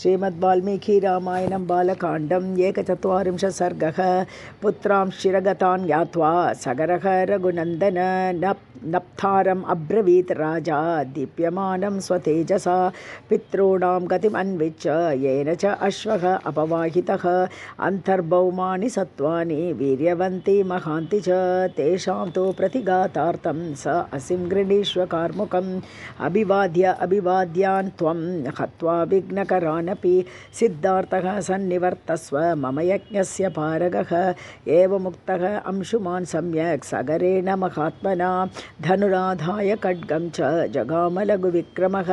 श्रीमद्वाल्मीकि रामायणं बालकाण्डम् 41 सर्गः। पुत्रां शिरगतान् ज्ञात्वा सगरः रघुनन्दन नप्तारम् अब्रवीत् राजा दीप्यमानं स्वतेजसा पितॄणां गतिम् अन्विच्य येन च अश्वः अपवाहितः अन्तर्भौमानि सत्त्वानि वीर्यवन्ति महान्ति च तेषां तु प्रतिघातार्थं स असिं गृणीष्व कार्मुकम् अभिवाद्यान् त्वं हत्वा विघ्नकरानपि सिद्धार्थः सन्निवर्तस्व मम यज्ञस्य पारगः एवमुक्तः अंशुमान् सम्यक् सगरेण महात्मना धनुराधाय खड्गं च जगामलघुविक्रमः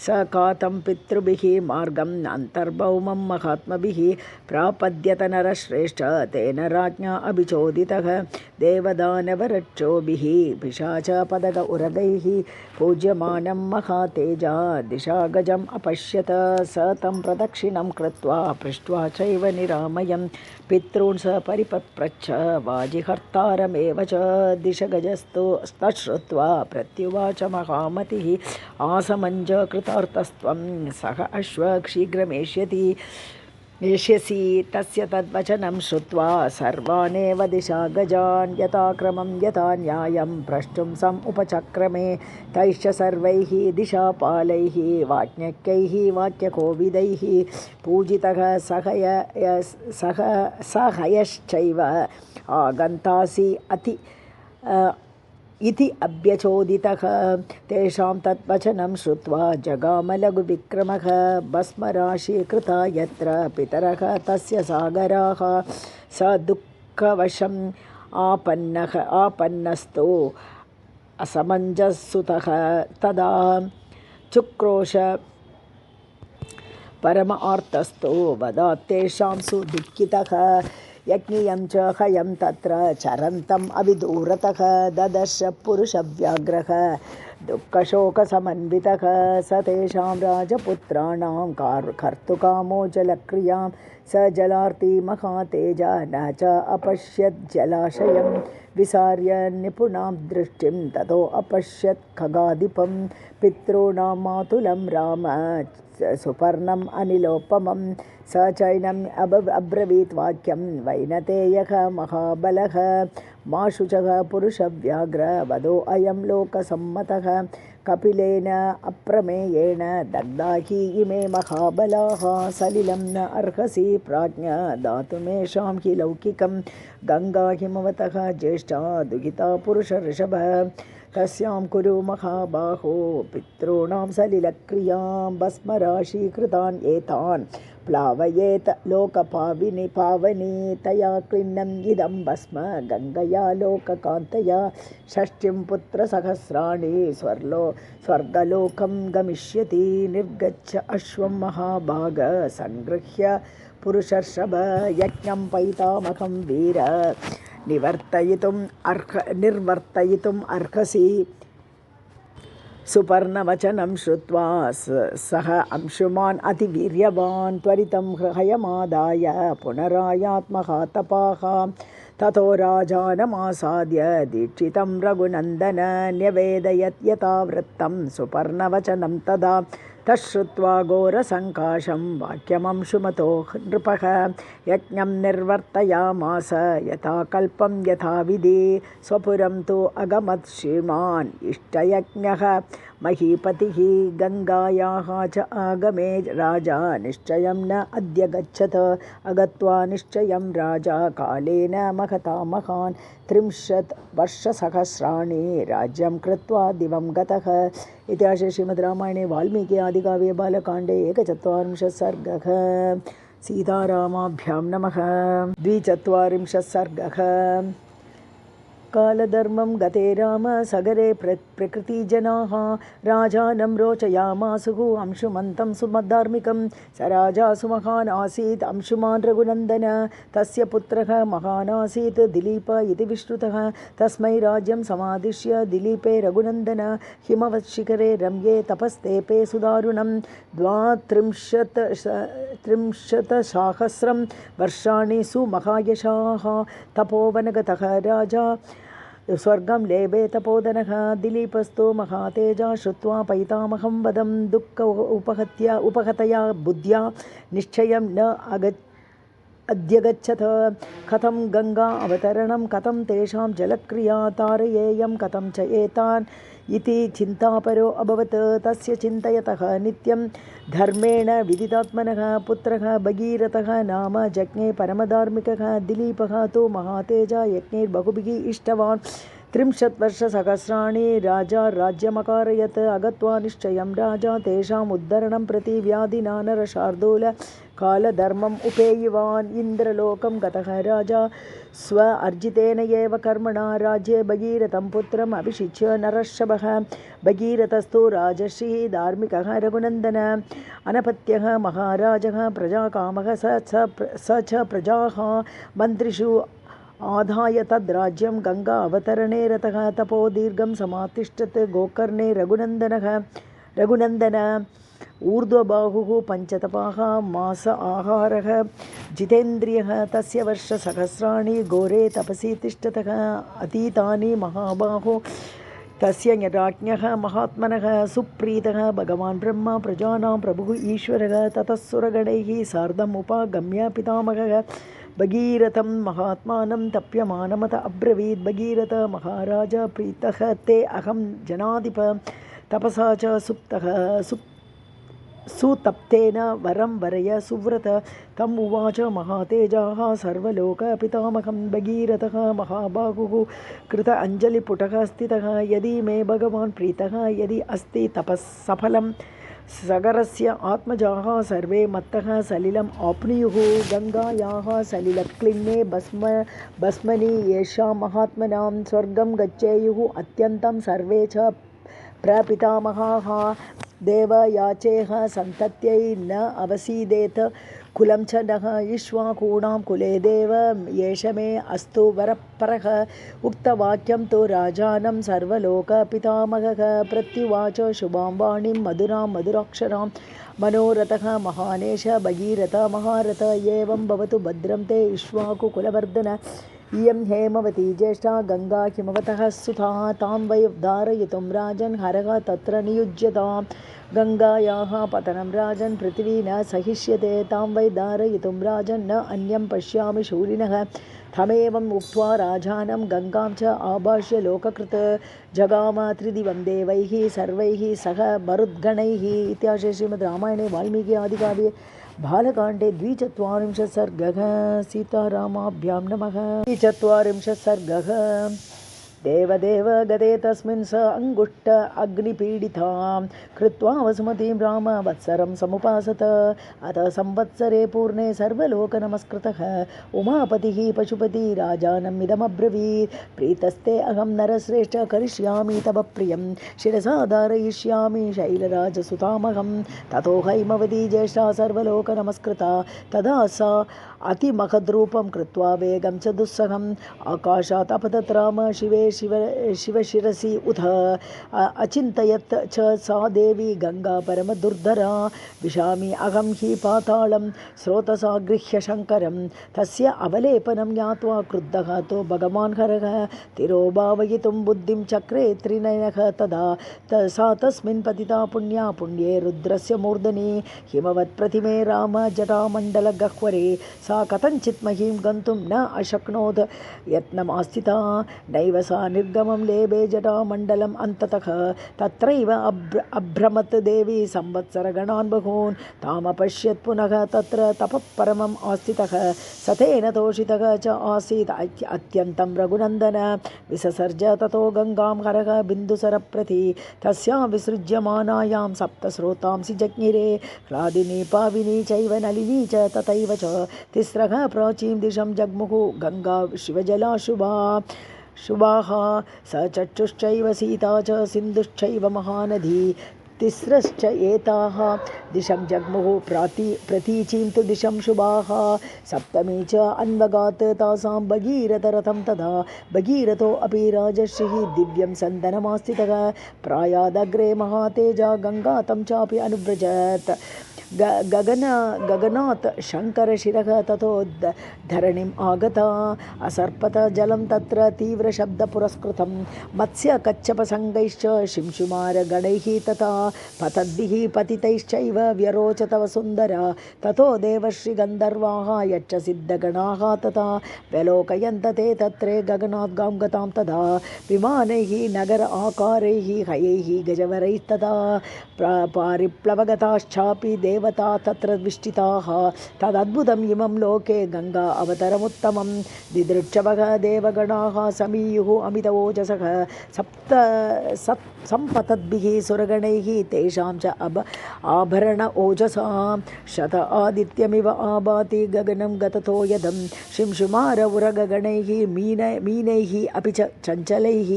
स कातं पितृभिः मार्गम् अन्तर्भौमं महात्मभिः प्रापद्यत नरश्रेष्ठ तेन राज्ञा अभिचोदितः देवदानवरक्षोभिः पिशाचपदग उरगैः पूज्यमानं महातेजा दिशागजम् अपश्यत स तं प्रदक्षिणं कृत्वा पृष्ट्वा चैव निरामयं पितॄन् स परिपप्रच्छ वाजिहर्तारमेव च दिशगजस्तु तच्छ्रुत्वा प्रत्युवाच महामतिः आसमञ्ज कृतार्थस्त्वं सह अश्वः शीघ्रमेष्यति एष्यसि तस्य तद्वचनं श्रुत्वा सर्वानेव दिशागजान् यथाक्रमं यथा न्यायं प्रष्टुं समुपचक्रमे तैश्च सर्वैः दिशापालैः वाज्ञैः वाक्यकोविदैः पूजितः सहयश्चैव आगन्तासि इति अभ्यचोदितः तेषां तद्वचनं श्रुत्वा जगामलघुविक्रमः भस्मराशीकृता यत्र पितरः तस्य सागराः स दुःखवशम् आपन्नस्तु असमञ्जसुतः तदा चुक्रोश परम आर्तस्तु वदात्तेषां सुदुःखितः यज्ञियं च हयं तत्र चरन्तम् अविदूरतः ददर्श पुरुषव्याघ्रः दुःखशोकसमन्वितः स तेषां राजपुत्राणां कर्तुकामो जलक्रियां स जलार्ति महातेजा न च अपश्यत् जलाशयं विसार्य निपुणां दृष्टिं ततो अपश्यत् खगाधिपं पितॄणां मातुलं राम सुपर्णम् अनिलोपमं स चैनम् अब्रवीत् वाक्यं वैनतेयः महाबलः मा शुचः पुरुषव्याघ्र वदो अयं लोकसम्मतः कपिलेन अप्रमेयेण दग्धा हि इमे महाबलाः सलिलं न अर्हसि प्राज्ञ दातुमेषां हि लौकिकं गङ्गा हिमवतः ज्येष्ठा दुहिता पुरुषऋषभः तस्यां कुरु महाबाहो पितॄणां सलिलक्रियां भस्मराशीकृतान् एतान् प्लावयेत पावनी तया क्लिन्नम् इदं भस्म गङ्गया लोककान्तया षष्ठीं पुत्रसहस्राणि स्वर्गलोकं गमिष्यति निर्गच्छ अश्वं महाभाग सङ्गृह्य पुरुषर्षभ यज्ञं पैतामहं वीर निर्वर्तयितुम् अर्हसि सुपर्णवचनं श्रुत्वा सः अंशुमान् अतिवीर्यवान् त्वरितं हयमादाय पुनरायात्महातपाः ततो राजानमासाद्य दीक्षितं रघुनन्दन न्यवेदयत् यथावृत्तं सुपर्णवचनं तदा तच्छ्रुत्वा घोरसङ्काशं वाक्यमंशुमतो नृपः यज्ञं निर्वर्तयामास यथा कल्पं यथाविधि स्वपुरं तु अगमत् श्रीमान् इष्टयज्ञः महीपतिः गङ्गायाः च आगमे राजा निश्चयं न अद्य गच्छत अगत्वा निश्चयं राजा कालेन महता महान् 30 वर्षसहस्राणि राज्यं कृत्वा दिवं गतः। इतिहासे श्रीमद्रामायणे वाल्मीकि आदिकाव्ये बालकाण्डे 41 सर्गः। सीतारामाभ्यां नमः। 42 सर्गः। कालधर्मं गते राम सगरे प्रकृतिजनाः राजानं रोचयामासुः अंशुमन्तं सुमधार्मिकं स राजा सुमहान् आसीत् अंशुमान् रघुनन्दन तस्य पुत्रः महान् आसीत् दिलीप इति विश्रुतः तस्मै राज्यं समादिश्य दिलीपे रघुनन्दन हिमवत्शिखरे रम्ये तपस्तेपे सुदारुणं 32 वर्षाणि सुमहायशाः तपोवनगतः राजा स्वर्गं लेभे तपोधनः दिलीपस्थो महातेजा श्रुत्वा पैतामहं वदं दुःख उपहतया बुद्ध्या निश्चयं न अद्यगच्छत कथं गंगा अवतरणं कथं तेषां जलक्रिया तारयेयं कथं च एतान् इति चिन्तापरो अभवत्। तस्य चिन्तयतः नित्यं धर्मेण विदितात्मनः पुत्रः भगीरथः नाम जज्ञे परमधार्मिकः। दिलीपः तु महातेजा यज्ञैर्बहुभिः इष्टवान्। 30 वर्षसहस्राणि राजा राज्यमकारयत्। अगत्वा निश्चयं राजा तेषाम् उद्धरणं प्रति व्याधिना नरशार्दूल कालधर्मम् उपेयिवान्। इन्द्रलोकं गतः राजा स्व अर्जितेन एव कर्मणा राज्ये भगीरथं पुत्रम् अभिषिच्य नरर्षभः। भगीरथस्तु राजर्षिः धार्मिकः रघुनन्दन अनपत्यः महाराजः प्रजाकामः स च प्रजाः मन्त्रिषु आधाय तद्राज्यं गंगा अवतरणे रतः। तपो दीर्घं समातिष्ठत् गोकर्णे रघुनन्दन ऊर्ध्वबाहुः पञ्चतपाः मास आहारः जितेन्द्रियः। तस्य वर्षसहस्राणि घोरे तपसि तिष्ठतः अतीतानि महाबाहो। तस्य राज्ञः महात्मनः सुप्रीतः भगवान् ब्रह्मा प्रजानां प्रभुः ईश्वरः। ततः सुरगणैः सार्धम् उपागम्य पितामहः भगीरथं महात्मानं तप्यमानमत अब्रवीत्। भगीरथ महाराज प्रीतः ते अहं जनाधिप तपसा च सुतप्तेन वरं वरय सुव्रत। तम् उवाच महातेजाः सर्वलोकपितामहं भगीरथः महाबाहुः कृत अञ्जलिपुटः स्थितः। यदि मे भगवान् प्रीतः यदि अस्ति तपःसफलं सगरस्य आत्मजाः सर्वे मत्तः सलिलम् आप्नुयुः। गङ्गायाः सलिलक्लिन्ने भस्मनि येषां महात्मनां स्वर्गं गच्छेयुः अत्यन्तं सर्वे च प्रपितामहाः। देवयाचेह सन्तत्यै न अवसीदेत कुलं च नः इक्ष्वाकूणां कुले देव येष मे अस्तु वरपरः। उक्तवाक्यं तु राजानं सर्वलोकपितामहः प्रत्युवाच शुभां वाणीं मधुरां मधुराक्षरां मनोरथः महानेश भगीरथ महारथ। एवं भवतु भद्रं ते इक्ष्वाकुकुलवर्धन। इयं हेमवती ज्येष्ठा गंगा हिमवतः सुता तां वै धारयितुं राजन् हरः तत्र नियुज्यताम्। गंगायाः पतनं राजन् पृथिवी न सहिष्यते तां वै धारयितुं राजन् न अन्यं पश्यामि शूलिनः। तमेवम् उक्त्वा राजानं गंगां च आभाष्य लोककृत जगाम त्रिदिवं देवैः सर्वैः सह मरुद्गणैः। इत्याशे श्रीमद् रामायणे वाल्मीकि आदिकाव्ये बालकाण्डे 42 सर्गः। सीतारामाभ्यां नमः। 42 सर्गः। देवदेव गते तस्मिन् स अङ्गुष्ठ अग्निपीडितां कृत्वा वसुमतीं राम वत्सरं समुपासत। अतः संवत्सरे पूर्णे सर्वलोकनमस्कृतः उमापतिः पशुपति राजानम् इदमब्रवीत्। प्रीतस्ते अहं नरश्रेष्ठ करिष्यामि तव प्रियं शिरसा धारयिष्यामि शैलराजसुतामहं। ततो हैमवती ज्येष्ठा सर्वलोकनमस्कृता तदा सा अतिमहद्रूपं कृत्वा वेगं च दुस्सहम् आकाशात् अपतत् राम शिवे शिवशिरसि उत। अचिन्तयत् च सा देवी गंगा परमदुर्धरा। विशामि अहं हि पातालं स्रोतसा गृह्य शङ्करं। तस्य अवलेपनं ज्ञात्वा क्रुद्धः तो भगवान् हरः तिरोभावयितुं बुद्धिं चक्रे त्रिनयनः। तदा सा तस्मिन् पतिता पुण्या पुण्ये रुद्रस्य मूर्धनि हिमवत् प्रतिमे राम जटामण्डलगह्वरे। सा कथञ्चित् महीं गन्तुं न अशक्नोत् यत्नमास्थिता नैव सा निर्गमं लेभे जटामण्डलम् अन्ततः। तत्रैव अभ्रमत् देवी संवत्सरगणान् बहून् तामपश्यत् पुनः तत्र तपः परमम् आस्थितः। सतेन तोषितः च आसीत् अत्यन्तं रघुनन्दन। विससर्ज ततो गंगां हरः बिन्दुसरप्रति तस्यां विसृज्यमानायां सप्तस्रोतांसि जज्ञिरे। ह्लादिनी पाविनी चैव नलिनी च तथैव च तिस्रः प्राचीं दिशं जग्मुः गंगा शिवजला शुभाः। स चक्षुश्चैव सीता च सिन्धुश्चैव महानदी तिस्रश्च एताः दिशं जग्मुः प्रतीचीं तु दिशं शुभाः। सप्तमी च अन्वगात् तासां भगीरथरथं तदा भगीरथो अपि राजर्षिः दिव्यं सन्दनमास्थितः। प्रायादग्रे महातेजा गंगा तं चापि अनुव्रजत्। गगनात् शङ्करशिरः ततो धरणिम् आगता असर्पत जलं तत्र तीव्रशब्दपुरस्कृतं मत्स्यकच्छपसङ्गैश्च शिंशुमारगणैः तथा पतद्भिः पतितैश्चैव व्यरोचत वसुन्धरा ततो देवर्षिगन्धर्वाः यच्च सिद्धगणाः तथा व्यलोकयन्त ते तत्रे गगनात् गां गतां तदा विमानैः नगर आकारैः हयैः गजवरैस्तथा पारिप्लवगताश्चापि देवता तत्र विष्टिताः तदद्भुतम् इमं लोके गङ्गा अवतरमुत्तमं दिदृक्षवः देवगणाः समीयुः अमितवोजसः सम्पतद्भिः सुरगणैः तेषां च आभरण ओजसां शत आदित्यमिव आभाति गगनं गततो यदं शिंशुमार उरगगणैः मीनैः अपि च चञ्चलैः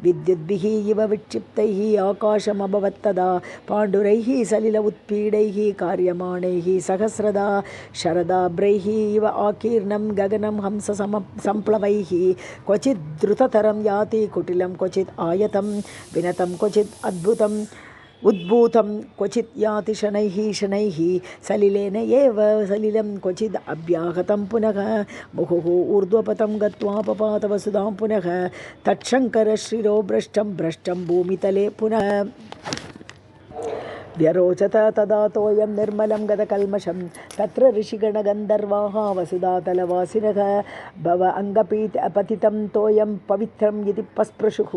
विद्युद्भिः इव विक्षिप्तैः आकाशमभवत्तदा पाण्डुरैः सलिल उत्पीडैः कार्यमाणैः सहस्रदा शरदाभ्रैः इव आकीर्णं गगनं हंस सम्प्लवैः क्वचित् द्रुततरं याति कुटिलं क्वचित् आयतं विनतं क्वचित् उद्भूतं क्वचित् याति शनैः सलिलेन एव सलिलं क्वचित् अभ्याहतं पुनः मुहुः ऊर्ध्वपथं गत्वा पपात वसुधां पुनः तत्शङ्करशिरो भ्रष्टं भूमितले पुनः व्यरोचत तदा तोयं निर्मलं गतकल्मषं तत्र ऋषिगणगन्धर्वाः वसुधातलवासिनः भव अङ्गपतितं तोयं पवित्रं इति पस्पृशुः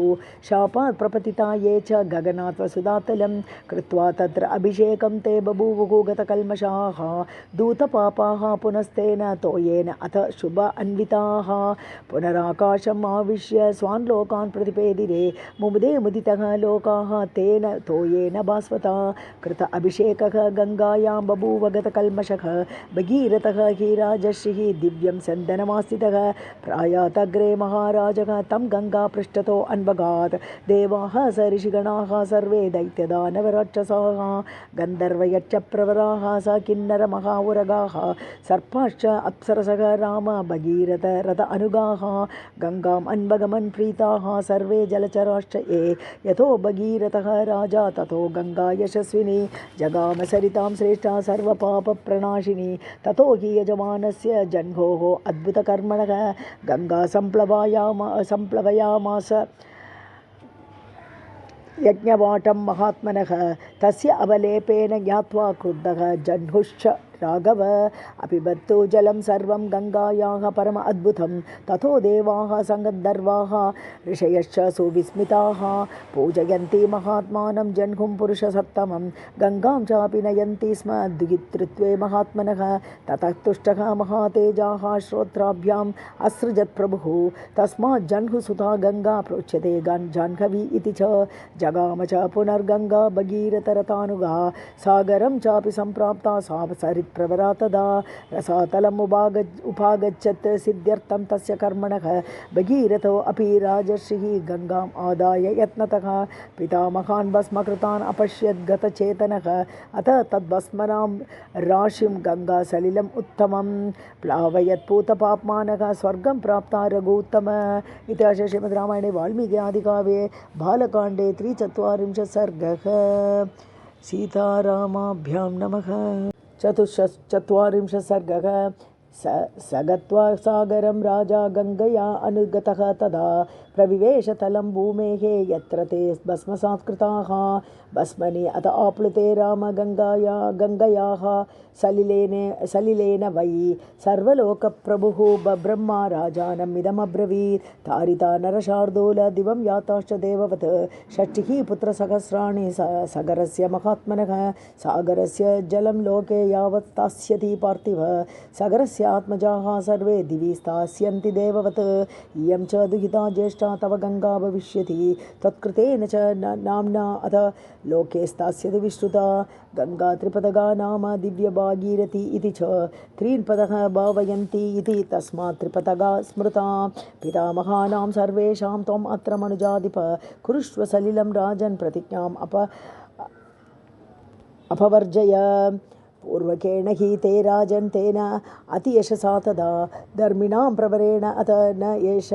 शापात् प्रपतिता ये च गगनात् वसुधातलं कृत्वा तत्र अभिषेकं ते बभूवुः गतकल्मषाः दूतपापाः पुनस्तेन तोयेन अथ शुभ अन्विताः पुनराकाशम् आविश्य स्वान् लोकान् प्रतिपेदिरे मुमुदे मुदितः लोकाः तेन तोयेन भास्वता कृत अभिषेकः गङ्गायां बभूव गतकल्मषः भगीरथः हि राजर्षिः दिव्यं सन्दनमास्थितः प्रायातग्रे महाराजः तं गङ्गापृष्ठतो अन्वगात् देवाः स ऋषिगणाः सर्वे दैत्यदानवराक्षसाः गन्धर्वयच्च प्रवराः स किन्नरमहाउरगाः सर्पाश्च अप्सरसः राम भगीरथ रथ अनुगाः गङ्गाम् अन्वगमन् प्रीताः सर्वे जलचराश्च ये यतो भगीरथः राजा ततो गङ्गा यशस्विनी जगाम सरितां श्रेष्ठा सर्वपापप्रणाशिनी ततो हि यजमानस्य जह्नोः अद्भुतकर्मणः गङ्गा सम्प्लवयामास यज्ञवाटं महात्मनः तस्य अवलेपेन ज्ञात्वा क्रुद्धः जह्नुश्च राघव अपिबत्तु जलं सर्वं गङ्गायाः परम अद्भुतं ततो देवाः सङ्गन्धर्वाः ऋषयश्च सुविस्मिताः पूजयन्ति महात्मानं जह्नुं पुरुषसत्तमं गङ्गां चापि नयन्ति स्म द्वित्रित्वे महात्मनः ततः तुष्टः महातेजाः श्रोत्राभ्याम् असृजत् प्रभुः तस्मात् जह्नुसुता गङ्गा प्रोच्यते जाह्नवी इति च जगाम च पुनर्गङ्गा भगीरथरथानुगा सागरं चापि सम्प्राप्ता सा सरित् प्रवरा तदा रसातलम् उपागच्छत् सिद्ध्यर्थं तस्य कर्मणः भगीरथो अपि राजर्षिः गङ्गाम् आदाय यत्नतः पितामहान् भस्मकृतान् अपश्यत् गतचेतनः अतः तद्भस्मनां राशिं गङ्गासलिलम् उत्तमं प्लावयत् पूतपाप्मानः स्वर्गं प्राप्ता रघुत्तम इति श्रीमद्रामायणे वाल्मीकि आदिकाव्ये बालकाण्डे 43 सर्गः सीतारामाभ्यां नमः 44 सर्गः स गत्वा सागरं राजा गङ्गया अनुगतः तदा प्रविवेशतलं भूमेः यत्र ते भस्मसात्कृताः भस्मनि अत आप्लुते राम गङ्गायाः सलिलेन वै सर्वलोकप्रभुः ब्रह्मा राजानमिदमब्रवीत् तारिता नरशार्दूल दिवं याताश्च देववत् षष्टिः पुत्रसहस्राणि सागरस्य महात्मनः सागरस्य जलं लोके यावत् स्थास्यति पार्थिव सागरस्य आत्मजाः सर्वे दिवि स्थास्यन्ति देववत् इयं च दुहिता ज्येष्ठा तव गङ्गा भविष्यति तत्कृतेन च नाम्ना अथ लोके स्थास्यति विश्रुता गङ्गा त्रिपदगा नाम दिव्यभागीरथी इति च त्रीन्पदः भावयन्ति इति तस्मात् त्रिपदगा स्मृता पितामहानां सर्वेषां त्वम् अत्र मनुजाधिप कुरुष्व सलिलं राजन् प्रतिज्ञाम् अपवर्जय पूर्वकेण हि ते राजन् तेन अतियशसा तदा धर्मिणां प्रवरेण अत न एष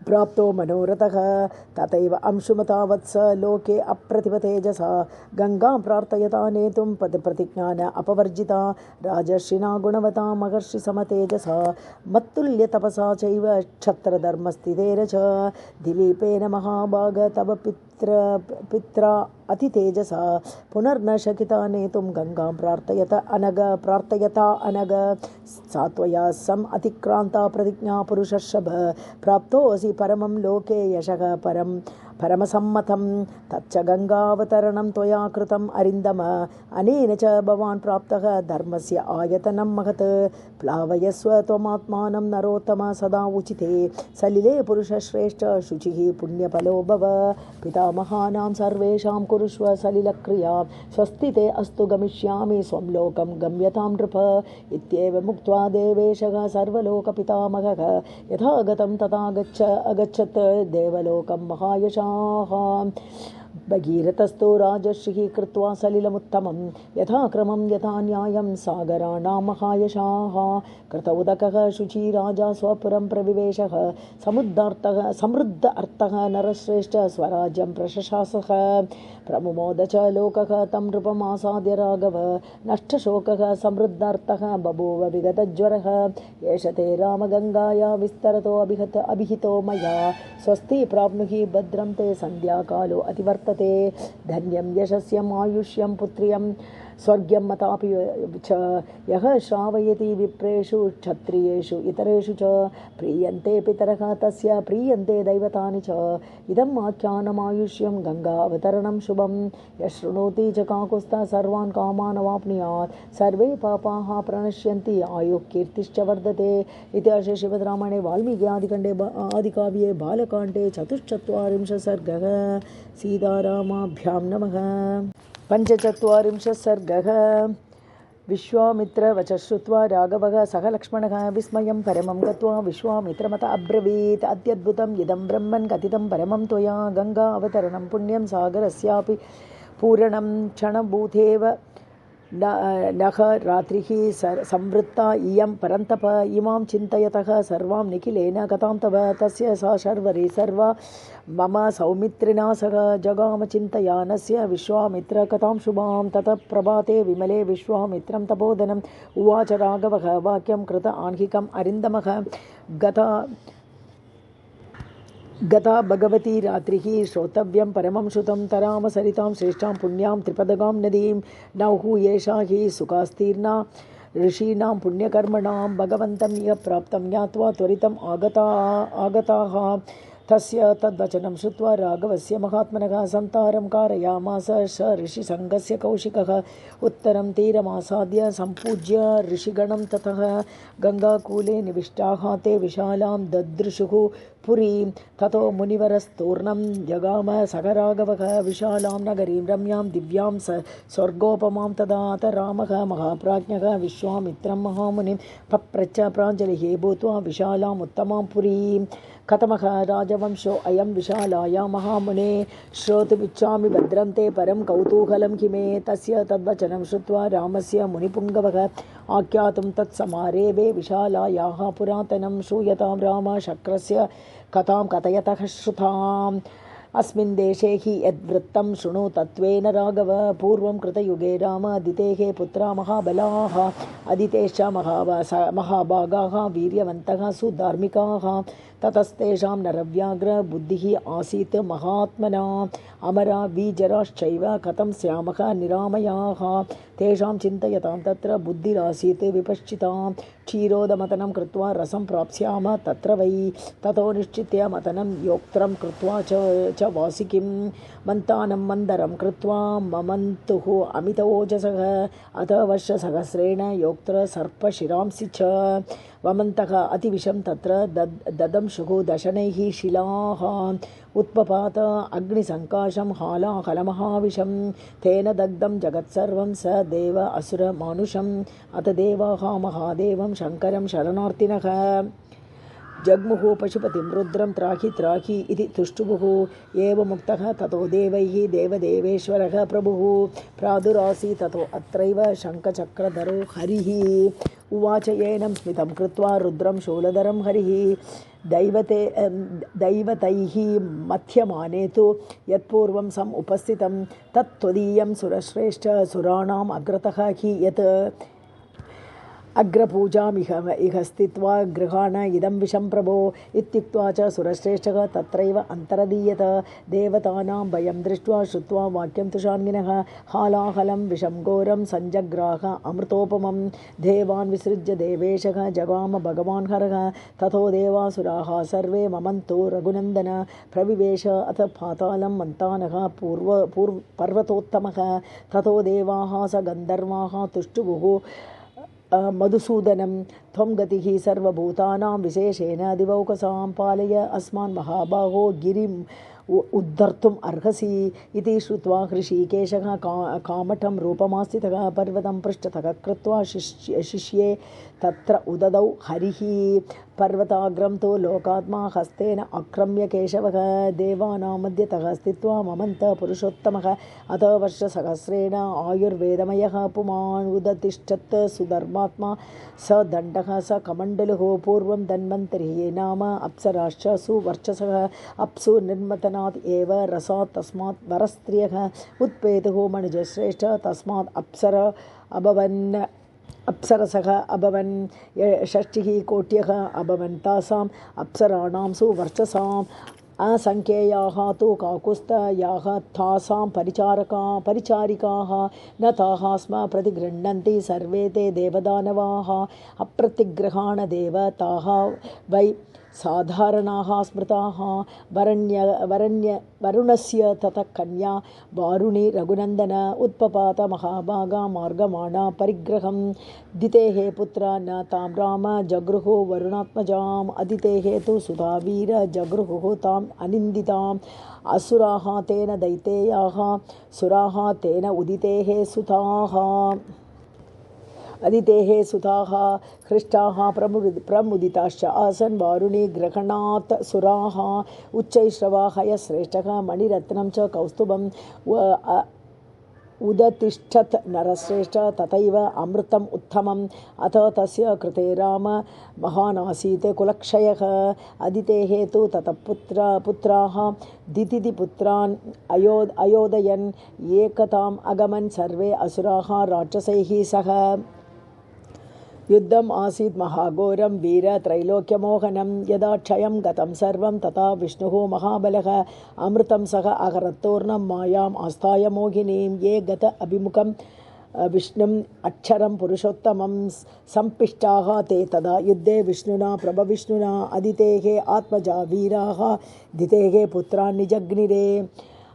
प्राप्तो मनोरथः तथैव अंशुमतावत्स लोके अप्रतिभतेजसा गंगां प्रार्थयता नेतुं प्रतिज्ञान अपवर्जिता राजर्षिणा गुणवता महर्षि समतेजसा मत्तुल्यतपसा चैव क्षत्रधर्मस्थितेन च दिलीपेन महाभाग तव पित्रा अतितेजसा पुनर्न शकिता नेतुं गंगां प्रार्थयता अनग सा त्वया सम अतिक्रांता प्रतिज्ञा पुरुषर्षभ प्राप्तोऽसि परमं लोके यशः परमसम्मतं तच्च गंगावतरणं त्वया कृतम् अरिन्दम अनेन च भवान् प्राप्तः धर्मस्य आयतनं महत् प्लावयस्व त्वमात्मानं नरोत्तम सदा उचिते सलिले पुरुषश्रेष्ठ शुचिः पुण्यफलो भव पितामहानां सर्वेषां कुरुष्व सलिलक्रियां स्वस्ति ते अस्तु गमिष्यामि स्वं लोकं गम्यतां नृप इत्येव मुक्त्वा देवेशः सर्वलोकपितामहः यथा गतं तथा अगच्छत् देवलोकं महायशाः भगीरथस्थो राजर्षिः कृत्वा सलिलमुत्तमं यथा क्रमं यथा न्यायं सागराणां महायशाः कृत उदकः शुचि राजा स्वपुरं प्रविवेशः समृद्ध अर्थः नरश्रेष्ठ स्वराज्यं प्रशशासः प्रमुमोद च लोकः तं नृपमासाद्य राघव नष्टशोकः समृद्धार्थः बभूव विगतज्वरः एष ते रामगङ्गाया विस्तरतो अभिहितो मया स्वस्ति प्राप्नुहि भद्रं ते सन्ध्याकालो अतिवर्तते धन्यं यशस्यम् आयुष्यं पुत्र्यं स्वर्ग्यं मतापि च यः श्रावयति विप्रेषु क्षत्रियेषु इतरेषु च प्रीयन्ते पितरः तस्य प्रीयन्ते दैवतानि च इदम् आख्यानमायुष्यं गंगा अवतरणं शुभं यः शृणोति च काकुत्स्थः सर्वान् कामान् अवाप्नुयात् सर्वे पापाः प्रणश्यन्ति आयुः कीर्तिश्च वर्धते इति श्रीमद्रामायणे वाल्मीकि आदिकाव्ये बालकाण्डे 44 सर्गः सीतारामाभ्यां नमः 45 सर्गः विश्वामित्रवचः श्रुत्वा राघवः सह लक्ष्मणः विस्मयं परमं गत्वा विश्वामित्रमत अब्रवीत् अत्यद्भुतम् इदं ब्रह्मन् कथितं परमं त्वया गंगा अवतरणं पुण्यं सागरस्यापि पूरणं क्षणभूतेव नः रात्रिः संवृत्ता इयं परन्तप इमां चिन्तयतः सर्वां निखिलेन कथां तव तस्य सा शर्वरी सर्वा मम सौमित्रिणा सह जगाम चिन्तयानस्य विश्वामित्र कथां शुभां ततः प्रभाते विमले विश्वामित्रं तपोधनम् उवाच राघवः वाक्यं कृत आह्निकम् अरिन्दमः गता भगवती रात्रिः श्रोतव्यं परमं श्रुतं तराम सरितां श्रेष्ठां पुण्यां त्रिपदगां नदीं नौः येषा हि सुखास्तीर्णा ऋषीणां पुण्यकर्मणां भगवन्तं इह प्राप्तं ज्ञात्वा त्वरितम् आगताः तस्य तद्वचनं श्रुत्वा राघवस्य महात्मनः संतारं कारयामास स ऋषिसङ्गस्य कौशिकः उत्तरं तीरमासाद्य सम्पूज्य ऋषिगणं ततः गङ्गाकूले निविष्टाः ते विशालां ददृशुः पुरीं ततो मुनिवरस्तूर्णं जगाम सह राघवः विशालां नगरीं रम्यां दिव्यां स्वर्गोपमां तदात रामः महाप्राज्ञः विश्वामित्रं महामुनिं पप्रच्छ प्राञ्जलिः भूत्वा विशालाम् उत्तमां पुरीं कथमः राजवंशो अयं विशालाया महामुने श्रोतुमिच्छामि भद्रं ते परं कौतूहलं किमे तस्य तद्वचनं श्रुत्वा रामस्य मुनिपुङ्गवः आख्यातुं तत्समारेभे विशालायाः पुरातनं श्रूयतां राम शक्रस्य कथां कथयतः श्रुताम् अस्मिन् देशे हि यद्वृत्तं शृणु तत्त्वेन राघव पूर्वं कृतयुगे राम अदितेः पुत्रा महाबलाः अदितेश्च महाभागाः वीर्यवन्तः सुधार्मिकाः ततस्तेषां नरव्याघ्र बुद्धिः आसीत् महात्मना अमरा वीजराश्चैव कथं स्यामः निरामयाः तेषां चिन्तयतां तत्र बुद्धिरासीत् विपश्चितां क्षीरोदमतनं कृत्वा रसं प्राप्स्याम तत्र वै ततो निश्चित्य मतनं योक्त्रं कृत्वा च वासिकिं मन्तानं मन्दरं कृत्वा ममन्तुः अमितोजसः अथ वर्षसहस्रेण योक्त्र सर्पशिरांसि च वमन्तः अतिविषं तत्र ददंशुः दशनैः शिलाः उत्पपात अग्निसङ्काशं हालाहलमहाविषं तेन दग्धं जगत्सर्वं स देव असुरमानुषम् अथ देवाः महादेवं शङ्करं शरणार्थिनः जग्मुः पशुपतिं रुद्रं त्राहि त्राहि इति तुष्टुभुः एवमुक्तः ततो देवैः देवदेवेश्वरः प्रभुः प्रादुरासीत् ततो अत्रैव शङ्खचक्रधरो हरिः उवाच येनं स्मितं कृत्वा रुद्रं शूलधरं हरिः दैवतैः मथ्यमाने तु यत्पूर्वं सम् उपस्थितं तत्त्वदीयं सुरश्रेष्ठ सुराणाम् अग्रतः हि यत् अग्रपूजामिह स्थित्वा गृहाण इदं विषं प्रभो इत्युक्त्वा च सुरश्रेष्ठः तत्रैव अन्तरदीयत देवतानां भयं दृष्ट्वा श्रुत्वा वाक्यं तुषान्गिनः हालाहलं विषं घोरं सञ्जग्राह अमृतोपमं देवान् विसृज्य देवेशः जगाम भगवान् हरः ततो देवासुराः सर्वे ममन्तो रघुनन्दन प्रविवेश अथ पातालं मन्तानः पर्वतोत्तमः ततो देवाः स गन्धर्वाः तुष्टुवुः मधुसूदनं त्वं गतिः सर्वभूतानां विशेषेण दिवौकसां पालय अस्मान् महाबाहो गिरिम् उद्धर्तुम् अर्हसि इति श्रुत्वा हृषीकेशः कामठं रूपमास्थितः पर्वतं पृष्ठतः कृत्वा शिष्ये तत्र उददौ हरिः पर्वताग्रं तु लोकात्मा हस्तेन आक्रम्य केशवः देवानां मध्यतः स्थित्वा ममन्त पुरुषोत्तमः अथ वर्षसहस्रेण आयुर्वेदमयः पुमान् उदतिष्ठत् सुधर्मात्मा स दण्डः स कमण्डलुः पूर्वं धन्वन्तरिः नाम अप्सराश्च सुवर्चसः अप्सु निर्मतनात् एव रसात् तस्मात् वरस्त्रियः उत्पेतुः मनुजश्रेष्ठ तस्मात् अप्सरसः अभवन् षष्टिः कोट्यः अभवन् तासाम् अप्सराणां सुवर्चसाम् असङ्ख्येयाः तु काकुस्थयाः तासां परिचारिकाः न ताः स्म प्रतिगृह्णन्ति सर्वे ते देवदानवाः अप्रतिग्रहाण देवताः वै साधारणाः स्मृताः वरुणस्य ततः कन्या वारुणी रघुनन्दन उत्पपात महाभागा मार्गमाणा परिग्रहं दितेः पुत्र न तां राम जगृः वरुणात्मजाम् अदितेः तु सुधा वीर जगृहुः ताम् अनिन्दिताम् असुराः तेन दैतेयाः सुराः तेन उदितेः सुताः अदितेः सुताः हृष्टाः प्रमुदिताश्च आसन् वारुणी ग्रहणात् सुराः उच्चैश्रवा हयश्रेष्ठः मणिरत्नं च कौस्तुभम् उदतिष्ठत् नरश्रेष्ठ तथैव अमृतम् उत्तमम् अथ तस्य कृते राम महानासीत् कुलक्षयः अदितेः तु ततः पुत्राः दितिपुत्रान् अयोदयन् एकताम् अगमन् सर्वे असुराः राक्षसैः सह युद्धम् आसीत् महाघोरं वीरत्रैलोक्यमोहनं यदा क्षयं गतं सर्वं तथा विष्णुः महाबलः अमृतं सह अहरत्तूर्णं मायाम् आस्थाय मोहिनीं ये गत अभिमुखं विष्णुम् अक्षरं पुरुषोत्तमं सम्पिष्टाः ते तदा युद्धे विष्णुना प्रभविष्णुना अदितेः आत्मजा वीराः दितेः पुत्रान् निजग्निरे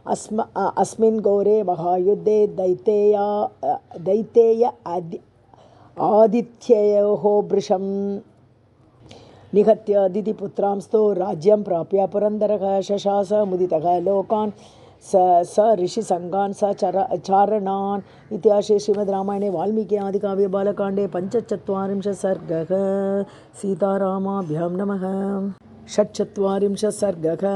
अस्मिन् घोरे महायुद्धे दैतेय आदित्ययोः वृषं निहत्य दितिपुत्रांस्तु राज्यं प्राप्य पुरन्दरः शशास मुदितः लोकान् स ऋषिसङ्गान् स चारणान् इत्याशे श्रीमद् रामायणे वाल्मीकि आदिकाव्ये बालकाण्डे 45 सर्गः सीतारामाभ्यां नमः 46 सर्गः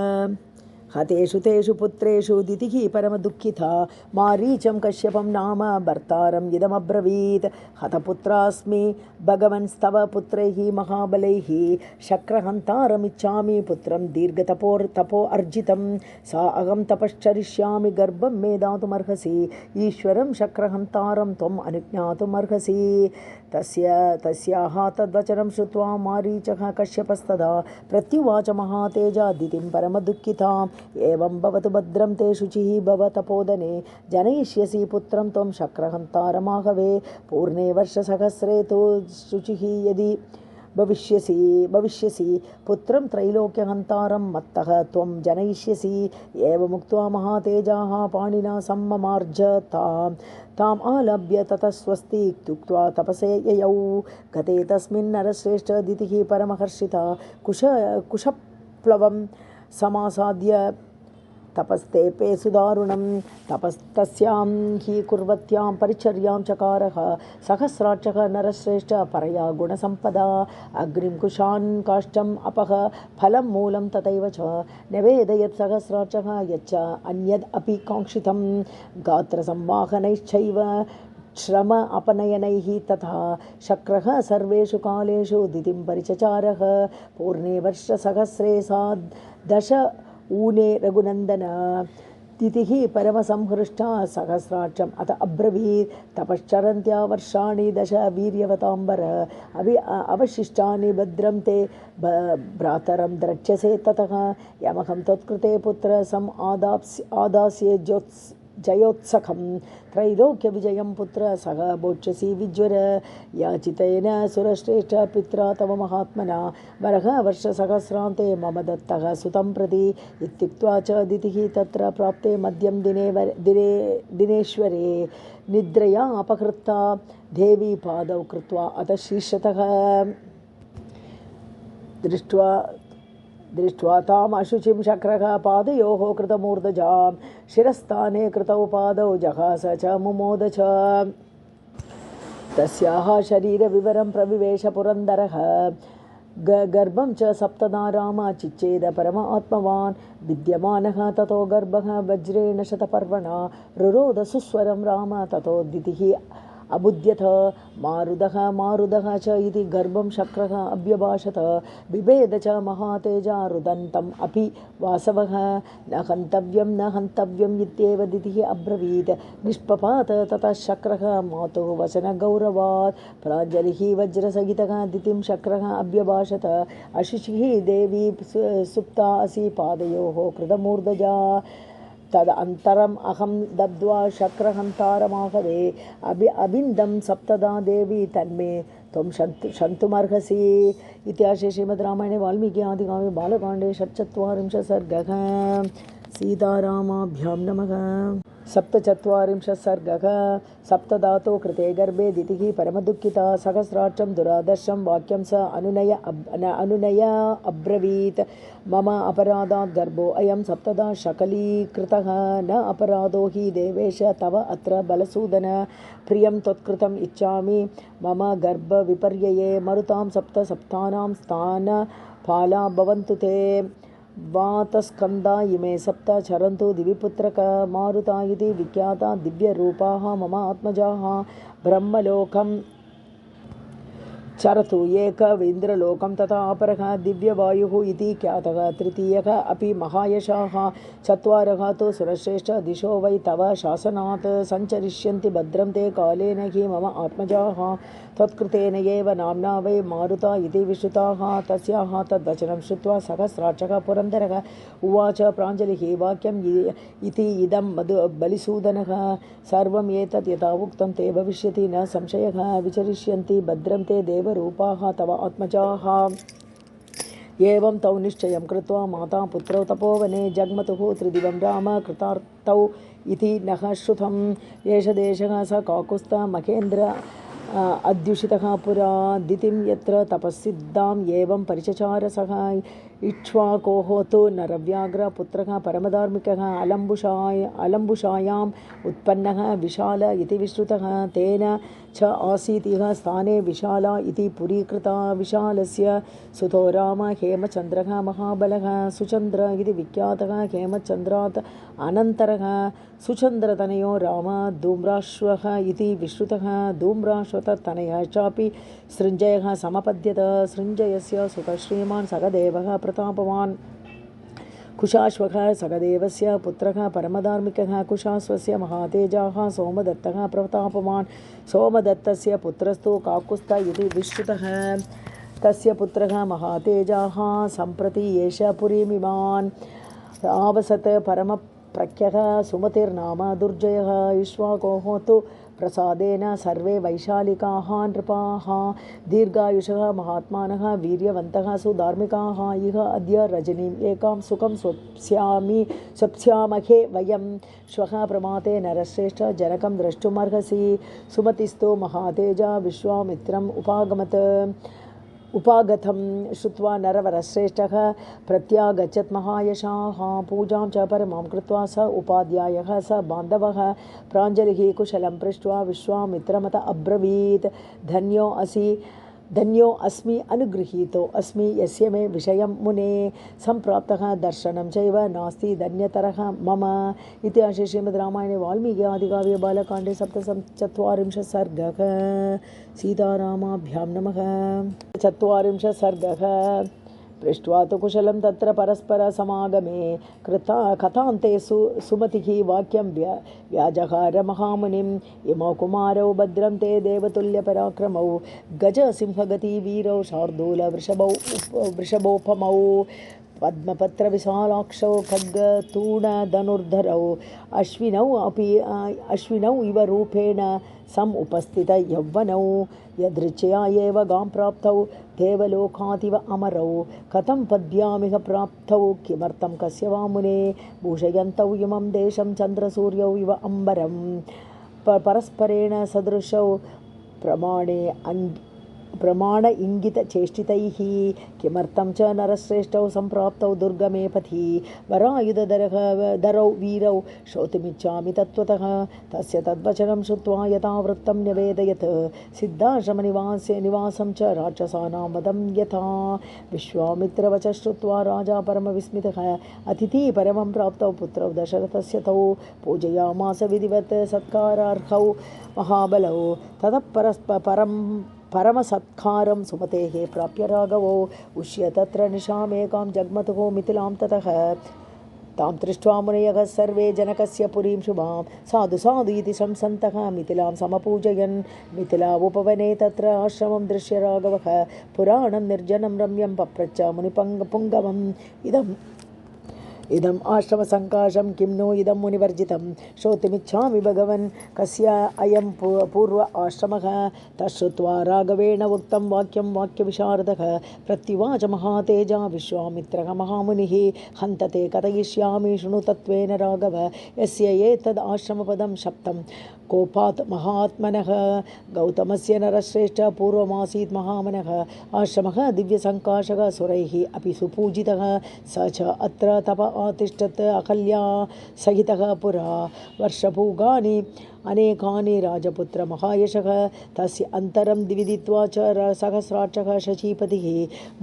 हतेषु तेषु पुत्रेषु दितिः परमदुःखिता मारीचं कश्यपं नाम भर्तारम् इदमब्रवीत् हतपुत्रास्मि भगवन्स्तव पुत्रैः महाबलैः शक्रहन्तारमिच्छामि पुत्रं दीर्घतपो अर्जितं सा अहं तपश्चरिष्यामि गर्भं मे दातुमर्हसि ईश्वरं शक्रहन्तारं त्वम् अनुज्ञातुमर्हसि तस्याः तद्वचनं श्रुत्वा मारीचः कश्यपस्तदा प्रत्युवाच महातेजा दितिं परमदुःखिताम् एवं भवतु भद्रं ते शुचिः भव तपोदने जनयिष्यसि पुत्रं त्वं शक्रहन्तारमाहवे पूर्णे वर्षसहस्रे तु शुचिः यदि भविष्यसि पुत्रं त्रैलोक्यहन्तारं मत्तः त्वं जनयिष्यसि एवमुक्त्वा महातेजाः पाणिना सम्ममार्ज ताम् आलभ्य ततः स्वस्ति इत्युक्त्वा तपसे ययौ गते तस्मिन् नरश्रेष्ठ दितिः परमहर्षिता कुशप्लवं समासाद्य तपस्तेपे सुदारुणं तपस्तस्यां हि कुर्वत्यां परिचर्यां चकारः सहस्राक्षः नरश्रेष्ठ परया गुणसम्पदा अग्निं कुशान् काष्ठम् अपः फलं मूलं तथैव च निवेदयत् सहस्राक्षः यच्च अन्यद् अपि काङ्क्षितं गात्रसंवाहनैश्चैव श्रम अपनयनैः तथा शक्रः सर्वेषु कालेषु दितिं परिचचारः पूर्णे वर्षसहस्रे सा दश ऊने रघुनन्दन तिथिः परमसंहृष्टा सहस्राक्षम् अथ अब्रवीत् तपश्चरन्त्या वर्षाणि दश वीर्यवताम्बर अवशिष्टानि भद्रं ते भ्रातरं द्रक्ष्यसे ततः यमहं त्वत्कृते पुत्र सम् आदास्ये जयोत्सखं त्रैलोक्यविजयं पुत्र सह भोक्ष्यसि विज्वर याचितेन सुरश्रेष्ठ पित्रा तव महात्मना वरः वर्षसहस्रान्ते मम दत्तः सुतं प्रति इत्युक्त्वा च दितिः तत्र प्राप्ते मध्यं दिनेश्वरे निद्रया अपहृता देवी पादौ कृत्वा अतः शीर्षतः दृष्ट्वा ताम् अशुचिं शक्रः पादयोः कृतमूर्धजां शिरस्थाने कृतौ पादौ जहास च मुमोद च तस्याः शरीरविवरं प्रविवेश पुरन्दरः गर्भं च सप्तदा राम चिच्चेद परमात्मवान् विद्यमानः ततो गर्भः वज्रेण शतपर्वणा रुरोध सुस्वरं राम ततो दितिः अबुध्यथ मारुदः च इति गर्भं शक्रः अभ्यभाषत बिभेद च महातेजा रुदन्तम् अपि वासवः न हन्तव्यम् इत्येव दितिः अब्रवीत् निष्पपात ततः शक्रः मातुः वचनगौरवात् प्राञ्जलिः वज्रसहितः दितिं शक्रः अभ्यभाषत अशुचिः देवी सुप्ता असि पादयोः कृतमूर्धजा तदन्तरम् अहं दद्वा शक्रहन्तारमाहवे अबिन्दं सप्तदा देवी तन्मे त्वं शन्तुमर्हसि इतिहासे श्रीमद्रामायणे वाल्मीकि आदिकाव्ये बालकाण्डे 44 सर्गः सीतारामाभ्यां नमः 47 सर्गः सप्तधातो कृते गर्भे दितिः परमदुःखिता सहस्राक्षं दुरादर्शं वाक्यं स अनुनय अब्रवीत् मम अपराधात् गर्भो अयं सप्तधा शकलीकृतः न अपराधो हि देवेश तव अत्र बलसूदन प्रियं त्वत्कृतम् इच्छामि मम गर्भविपर्यये मरुतां सप्तानां स्थानपाला भवन्तु ते वातस्कन्दा इमे सप्त चरन्तु दिविपुत्रक मारुता इति विख्याता दिव्यरूपाः मम आत्मजाः ब्रह्मलोकं चरतु एकवेन्द्रलोकं तथा अपरः दिव्यवायुः इति ख्यातः तृतीयः अपि महायशाः चत्वारः तु सुरश्रेष्ठ दिशो वै तव शासनात् सञ्चरिष्यन्ति भद्रं ते कालेन हि मम आत्मजाः त्वत्कृतेन एव नाम्ना वै मारुता इति विश्रुताः तस्याः तद्वचनं श्रुत्वा सहस्राक्षः पुरन्दरः उवाच प्राञ्जलिः वाक्यम् इति इदं बलिसूदनः सर्वम् एतत् यथा उक्तं ते भविष्यति न संशयः विचरिष्यन्ति भद्रं ते देवरूपाः तव आत्मजाः एवं तौ निश्चयं कृत्वा माता पुत्रौ तपोवने जग्मतुः त्रिदिवं राम कृतार्थौ इति नः श्रुतम् एष देशः स काकुस्थ महेन्द्र अद्युषितः पुरा दितिं यत्र तपस्सिद्धाम् एवं परिचचार सः इक्ष्वाकोः तु नरव्याघ्रपुत्रः परमधार्मिकः अलम्बुषायाम् उत्पन्नः विशाल इति विश्रुतः तेन च आसीत् इह स्थाने विशाला इति पुरीकृता विशालस्य सुतो राम हेमचन्द्रः महाबलः सुचन्द्र इति विख्यातः हेमचन्द्रात् अनन्तरः सुचन्द्रतनयो राम धूम्राश्वः इति विश्रुतः धूम्राश्वतनयः चापि सृञ्जयः समपद्यत सृञ्जयस्य सुतः श्रीमान् सगदेवः प्रतापवान् कुशाश्वः सगदेवस्य पुत्रः परमधार्मिकः कुशाश्वस्य महातेजाः सोमदत्तः प्रतापवान् सोमदत्तस्य पुत्रस्तु काकुस्थ इति विश्रुतः तस्य पुत्रः महातेजाः सम्प्रति एष पुरीमिमान् आवसत् परमप्रख्यः सुमतिर्नाम दुर्जयः इक्ष्वाकोः तु प्रसादेन सर्वे वैशालिकाः नृपाः दीर्घायुषः महात्मानः वीर्यवन्तः सुधार्मिकाः इह अद्य रजनीम् एकां सुखं स्वप्स्यामहे वयं श्वः प्रमाते नरश्रेष्ठ जनकं द्रष्टुमर्हसि सुमतिस्तु महातेजा विश्वामित्रम् उपागतं श्रुत्वा नरवरश्रेष्ठः प्रत्यागच्छत् महायशाः पूजां च परमां कृत्वा स उपाध्यायः स बान्धवः प्राञ्जलिः कुशलं पृष्ट्वा विश्वामित्रमत अब्रवीत् धन्यो असि धन्यो अस्मि अनुगृहीतो अस्मि यस्य मे विषयं मुने सम्प्राप्तः दर्शनं चैव नास्ति धन्यतरः मम। इति श्रीमद्रामायणे वाल्मीकि आदिकाव्ये बालकाण्डे 47 सर्गः। सीतारामाभ्यां नमः। 40 सर्गः। पृष्ट्वा तु कुशलं तत्र परस्परसमागमे कथान्ते सुमतिः वाक्यं व्याजहार महामुनिम् इमौ कुमारौ भद्रं ते देवतुल्यपराक्रमौ गजसिंहगति वीरौ शार्दूलवृषभोपमौ पद्मपत्रविशालाक्षौ खड्गतूणधनुर्धरौ अश्विनौ इव रूपेण समुपस्थितयौवनौ यदृच्छया एव गां प्राप्तौ देवलोकातिव अमरौ कथं पद्यामिह प्राप्तौ किमर्थं कस्य वा मुने भूषयन्तौ इमं देशं चन्द्रसूर्यौ इव अम्बरं परस्परेण सदृशौ प्रमाण इंगितचेष्टितैः किमर्थं च नरश्रेष्ठौ सम्प्राप्तौ दुर्गमे पथि वरायुधधरौ वीरौ श्रोतुमिच्छामि तत्त्वतः तस्य तद्वचनं श्रुत्वा यथावृत्तं न्यवेदयत् सिद्धाश्रमनिवासं च राक्षसानां वदं यथा विश्वामित्रवच श्रुत्वा राजा परमविस्मितः अतिथि परमं प्राप्तौ पुत्रौ दशरथस्य तौ पूजयामास विधिवत् सत्कारार्हौ महाबलौ ततः परमसत्कारं सुमतेः प्राप्य राघवो उष्य तत्र निशामेकां जग्मतुः मिथिलां ततः तां दृष्ट्वा मुनयः सर्वे जनकस्य पुरीं शुभां साधु साधु इति शंसन्तः मिथिलां समपूजयन् मिथिला उपवने तत्र आश्रमं दृश्य राघवः पुराणं निर्जनं रम्यं पप्रच्छ मुनिपुङ्गवम् इदम् आश्रमसङ्काशं किं नो इदं मुनिवर्जितं श्रोतुमिच्छामि भगवन् कस्य अयं पूर्व आश्रमः तच्छ्रुत्वा राघवेण उक्तं वाक्यं वाक्यविशारदः प्रत्युवाच महातेजा विश्वामित्रः महामुनिः हन्तते कथयिष्यामि शृणु तत्त्वेन राघव यस्य एतद् आश्रमपदं शप्तं कोपात् महात्मनः गौतमस्य नरश्रेष्ठ पूर्वमासीत् महामनः आश्रमः दिव्यसङ्काशः सुरैः अपि सुपूजितः स च अत्र तप आतिष्ठत् अहल्या सहितः पुरा वर्षपूगानि अनेकानि राजपुत्रमहायशः तस्य अन्तरं विदित्वा च सहस्राक्षः शचीपतिः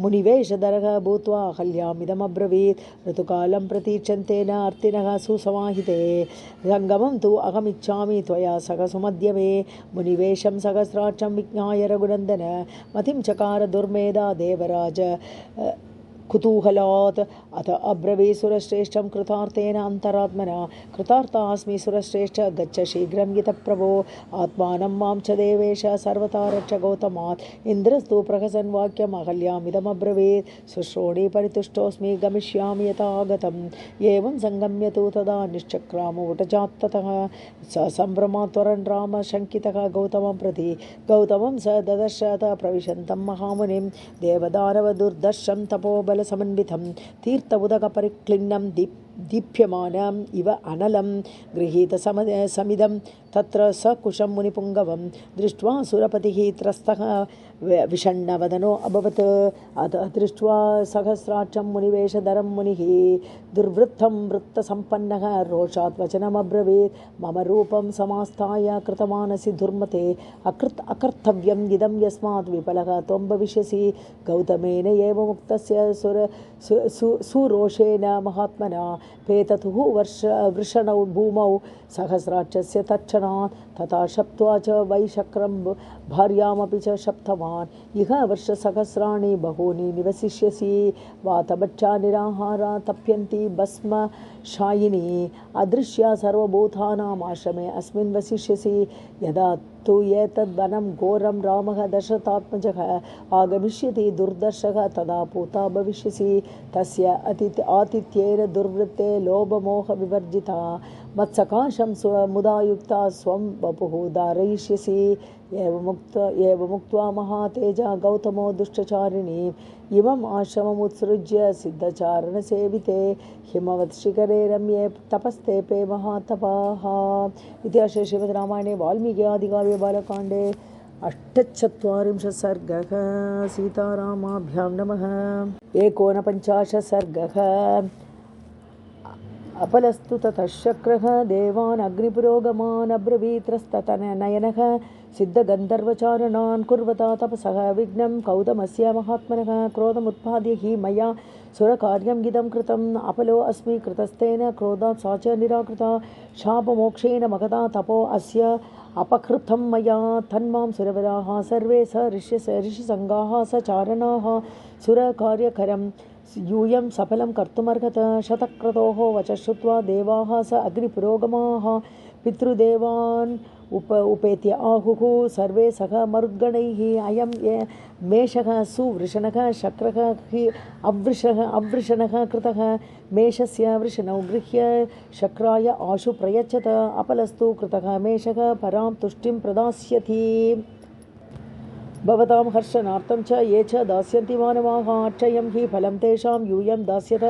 मुनिवेशधरः भूत्वा अहल्यामिदमब्रवीत् ऋतुकालं प्रतीक्षन्तेन अर्तिनः सुसमाहिते सङ्गमं तु अहमिच्छामि त्वया सह सुमध्य मे मुनिवेशं सहस्राक्षं विज्ञाय रघुनन्दन मतिं चकार दुर्मेधा देवराज कुतूहलात् अथ अब्रवीत् सुरश्रेष्ठं कृतार्थेन अन्तरात्मना कृतार्थास्मि सुरश्रेष्ठ गच्छ शीघ्रं यतः प्रभो आत्मानं मां च देवेश सर्वथा रक्ष गौतमात् इन्द्रस्तु प्रहसन् वाक्यम् अहल्यामिदमब्रवीत् शुश्रोणि परितुष्टोऽस्मि गमिष्यामि यथा आगतम् एवं सङ्गम्य तु तदा निश्चक्रामोटजात्ततः स सम्भ्रमात् त्वरन् राम शङ्कितः गौतमं प्रति गौतमं स ददर्शत प्रविशन्तं महामुनिं देवदानवदुर्दर्शं तपोबल समन्वितं तीर्थ उदक परिक्लिन्नं दीप्यमानम् इव अनलं गृहीत समिदं तत्र सकुशं मुनिपुङ्गवं दृष्ट्वा सुरपतिः त्रस्तः विषण्णवदनो अभवत् अथ दृष्ट्वा सहस्राक्षं मुनिवेशधरं मुनिः दुर्वृत्तं वृत्तसम्पन्नः रोषात् वचनमब्रवीत् मम रूपं समास्थाय कृतमानसि दुर्मते अकर्तव्यम् इदं यस्मात् विफलः त्वं भविष्यसि गौतमेन एव मुक्तस्य सुरोषेण महात्मना पेततुः वृषणौ भूमौ सहस्राक्षस्य तत्क्षणात् तथा शप्त्वा च वैशक्रं भार्यामपि च शप्तवान् इह वर्षसहस्राणि बहूनि निवसिष्यसि वातभक्षा निराहारा तप्यन्ति भस्म शायिनी अदृश्या सर्वभूतानाम् आश्रमे अस्मिन् वसिष्यसि यदा तु एतद्वनं घोरं रामः दशरथात्मजः आगमिष्यति दुर्दर्शः तदा पूता भविष्यसि तस्य आतिथ्येन दुर्वृत्ते लोभमोहविवर्जिता मत्सकाशं मुदायुक्ता स्वं वपुः धारयिष्यसि एवमुक्त्वा महातेजा गौतमो दुष्टचारिणी इमम् आश्रममुत्सृज्य सिद्धचारणसेविते हिमवत् शिखरे रम्ये तपस्तेपे महातपाः। इति श्रीमद्रामायणे वाल्मीकि आदिकाव्ये बालकाण्डे 48 सर्गः। सीतारामाभ्यां नमः। 49 सर्गः। अपलस्तु ततः शक्रः देवान् अग्निपुरोगमान् अब्रवीत्रस्ततनयनः सिद्धगन्धर्वचारणान् कुर्वता तपसः विघ्नं कौतमस्य महात्मनः क्रोधमुत्पाद्य हि मया सुरकार्यं गिदं कृतम् अपलो अस्मि कृतस्तेन क्रोधात् सा च निराकृता शापमोक्षेण मगता तपो अस्य अपकृतं मया तन्मां सुरवराः सर्वे स ऋषिसङ्गाः स चारणाः सुरकार्यकरं यूयं सफलं कर्तुमर्हत शतक्रतोः वचः श्रुत्वा देवाः स अग्निपुरोगमाः पितृदेवान् उपेत्य आहुः सर्वे सह मरुद्गणैः अयं मेषः सुवृषणः शक्रः हि अवृषणः कृतः मेषस्य वृषणौ गृह्य शक्राय आशु प्रयच्छत अपलस्तु कृतः मेषः परां तुष्टिं प्रदास्यति भवतां हर्षणार्थं च ये च दास्यन्ति मानवाः अक्षयं हि फलं तेषां यूयं दास्यत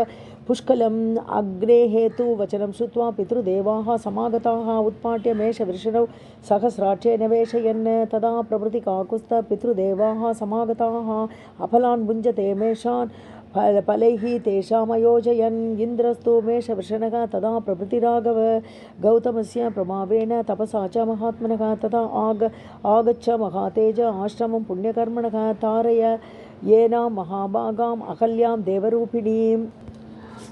पुष्कलम् अग्नेः तु वचनं श्रुत्वा पितृदेवाः समागताः उत्पाट्य मेषवृषणौ सहस्राक्षे निवेशयन् तदा प्रभृति काकुस्थ पितृदेवाः समागताः अफलान् भुञ्जते मेषान् फलैः तेषामयोजयन् इन्द्रस्तु मेषवृषणः तदा प्रभृतिराघव गौतमस्य प्रभावेन तपसा च महात्मनः तथा आगच्छ महातेज आश्रमं पुण्यकर्मणः तारय येन महाभागाम् अहल्यां देवरूपिणीम्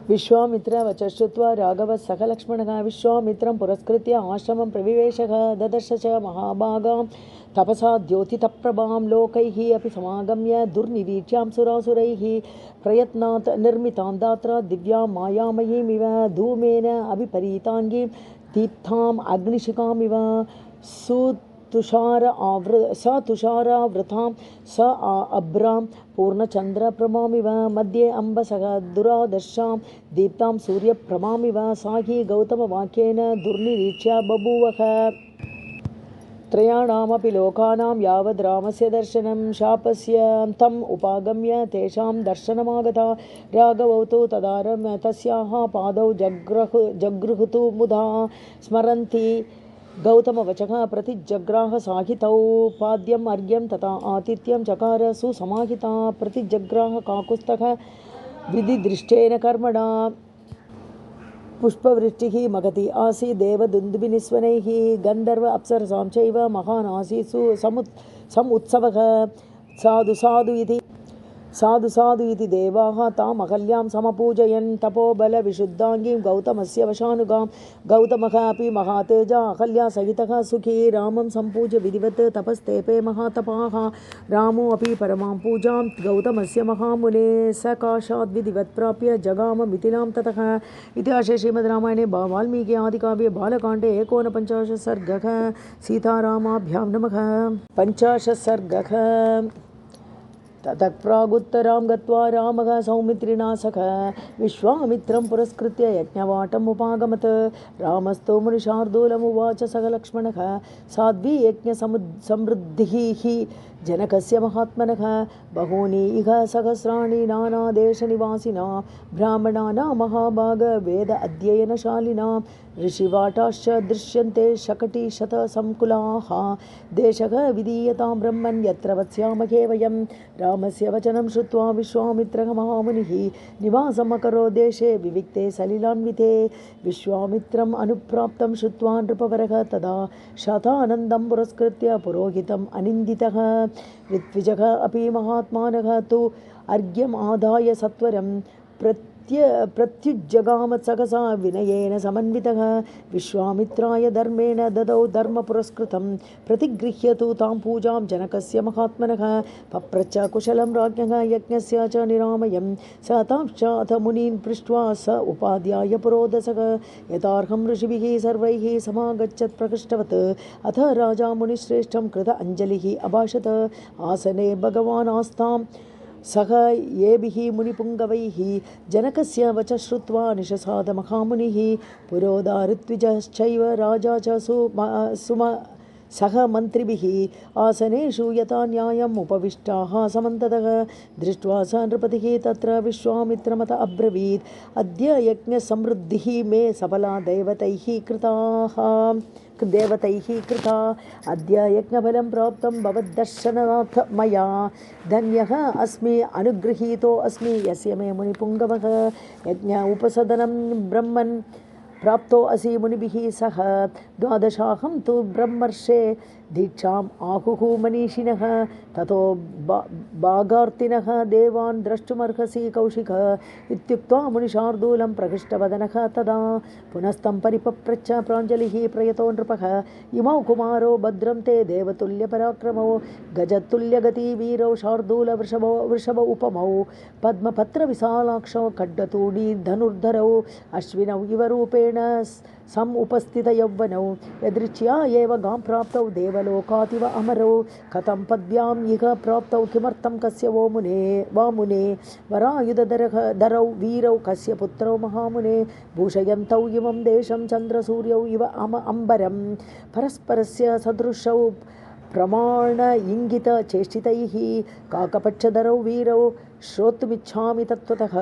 विश्वामित्र वचः श्रुत्वा राघवः सह लक्ष्मणः विश्वामित्रं पुरस्कृत्य आश्रमं प्रविवेशः ददर्श च महाभागां तपसा द्योतितप्रभां लोकैः अपि समागम्य दुर्निरीच्यां सुरासुरैः प्रयत्नात् निर्मितां दात्र दिव्यां मायामयीमिव धूमेन अभिपरीताङ्गीं दीप्ताम् अग्निशिखामिव तुषारावृतां स अभ्रां पूर्णचन्द्रप्रभामिव मध्ये अम्बसः दुरादर्शां दीप्तां सूर्यप्रभामिव सा हि गौतमवाक्येन दुर्निरीच्या बभूवः त्रयाणामपि लोकानां यावद् रामस्य दर्शनं शापस्य तम् उपागम्य तेषां दर्शनमागता राघवौ तु तदारं तस्याः पादौ जगृहुतु मुधा स्मरन्ति गौतमवचः प्रतिजग्राह साहितौ पाद्यम् अर्घ्यं तथा आतिथ्यं चकार सुसमाहिता प्रतिजग्राह काकुत्स्थः विधिदृष्टेन कर्मणा पुष्पवृष्टिः मगति आसीत् देवदुन्दुभिनिस्वनैः गन्धर्व अप्सरसां चैव महान् आसीत् समुत्सवः साधु इति देवाः ताम् अहल्यां समपूजयन् तपोबलविशुद्धाङ्गीं गौतमस्य वशानुगां गौतमः अपि महातेजा अहल्या सहितः सुखी रामं सम्पूज्य विधिवत् तपस्तेपे महातपाः रामो अपि परमां पूजां गौतमस्य महामुने सकाशात् विधिवत् प्राप्य जगाम मिथिलां ततः इतिहासे श्रीमद् रामायणे वाल्मीकि आदिकाव्ये बालकाण्डे 49 सर्गः सीतारामाभ्यां नमः 50 सर्गः ततः प्रागुत्तरां गत्वा रामः सौमित्रिणा सख विश्वामित्रं पुरस्कृत्य यज्ञवाटम् उपागमत् रामस्तु मुनिशार्दूलमुवाच सह लक्ष्मणः साध्वी यज्ञसमृद्धिः हि जनकस्य महात्मनः बहूनि इह सहस्राणि नानादेशनिवासिनां ब्राह्मणानां महाभाग वेद अध्ययनशालिनां ऋषिवाटाश्च दृश्यन्ते शकटिशतसंकुलाः देशः विधीयतां ब्रह्मन् यत्र वत्स्यामहे वयं रामस्य वचनं श्रुत्वा विश्वामित्रः महामुनिः निवासम् अकरोत् देशे विविक्ते सलिलान्विते विश्वामित्रम् अनुप्राप्तं श्रुत्वा नृपवरः तदा शतानन्दं पुरस्कृत्य पुरोहितम् अनिन्दितः ऋत्विजः अपि महात्मानः तु अर्घ्यम् आदाय सत्वरं प्रत्युज्जगामत् सहसा विनयेन समन्वितः विश्वामित्राय धर्मेण ददौ धर्मपुरस्कृतं प्रतिगृह्य तु तां पूजां जनकस्य महात्मनः पप्रच्छ कुशलं राज्ञः यज्ञस्य च निरामयं स तांश्चाथ मुनीन् पृष्ट्वा स उपाध्याय पुरोदसः यथार्हं ऋषिभिः सर्वैः समागच्छत् प्रकृष्टवत् अथ राजा मुनिश्रेष्ठं कृत अञ्जलिः अभाषत आसने भगवान् आस्तां सह येभिः मुनिपुङ्गवैः जनकस्य वच श्रुत्वा निशसाद महामुनिः पुरोधा ऋत्विजश्चैव राजा च सह मन्त्रिभिः आसनेषु यथा न्यायम् उपविष्टाः समन्ततः दृष्ट्वा स नृपतिः तत्र विश्वामित्रमत अब्रवीत् अद्य यज्ञसमृद्धिः मे सफला देवतैः कृता अद्य यज्ञफलं प्राप्तं भवद्दर्शनात् मया धन्यः अस्मि अनुगृहीतो अस्मि यस्य मे मुनिपुङ्गवः यज्ञ उपसदनं ब्रह्मन् प्राप्तो असि मुनिभिः सह द्वादशाहं तु ब्रह्मर्षे दीक्षाम् आहुः मनीषिणः ततो भागार्तिनः देवान् द्रष्टुमर्हसि कौशिक इत्युक्त्वा मुनिशार्दूलं प्रकृष्टवदनः तदा पुनस्तं परिपप्रच्छ प्राञ्जलिः प्रयतो नृपः इमौ कुमारो भद्रं ते देवतुल्यपराक्रमौ गजतुल्यगति वीरौ शार्दूल वृषभ उपमौ पद्मपत्रविशालाक्षौ खड्गतूणी धनुर्धरौ अश्विनौ इव रूपेण समुपस्थितयौवनौ यदृच्छया एव गां प्राप्तौ देवलोकातिव अमरौ कथं पद्भ्याम् इह प्राप्तौ किमर्थं कस्य वो मुने वामुने वरायुधधरौ वीरौ कस्य पुत्रौ महामुने भूषयन्तौ इमं देशं चन्द्रसूर्यौ इव अम्बरं परस्परस्य सदृशौ प्रमाण इंगित चेष्टितैः काकपक्षधरौ वीरौ श्रोतुमिच्छामि तत्त्वतः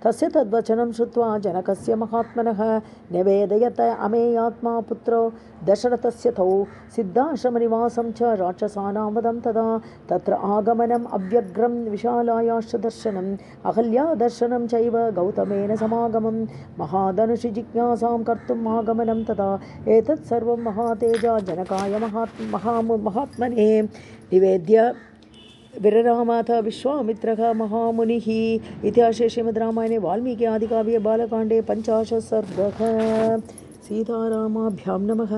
तस्य तद्वचनं श्रुत्वा जनकस्य महात्मनः निवेदयत अमेयात्मा पुत्रो दशरथस्य तौ सिद्धाश्रमनिवासं च राक्षसानां वदं तदा तत्र आगमनम् अव्यग्रं विशालायाश्च दर्शनम् अहल्या दर्शनं चैव गौतमेन समागमं महाधनुषि जिज्ञासां कर्तुम् आगमनं तदा एतत् सर्वं महातेजा जनकाय महात्मने निवेद्य विररामाथ विश्वामित्रः महामुनिः। इतिहासे श्रीमद् रामायणे वाल्मीकि आदिकाव्ये बालकाण्डे 50 सर्गः। सीतारामाभ्यां नमः।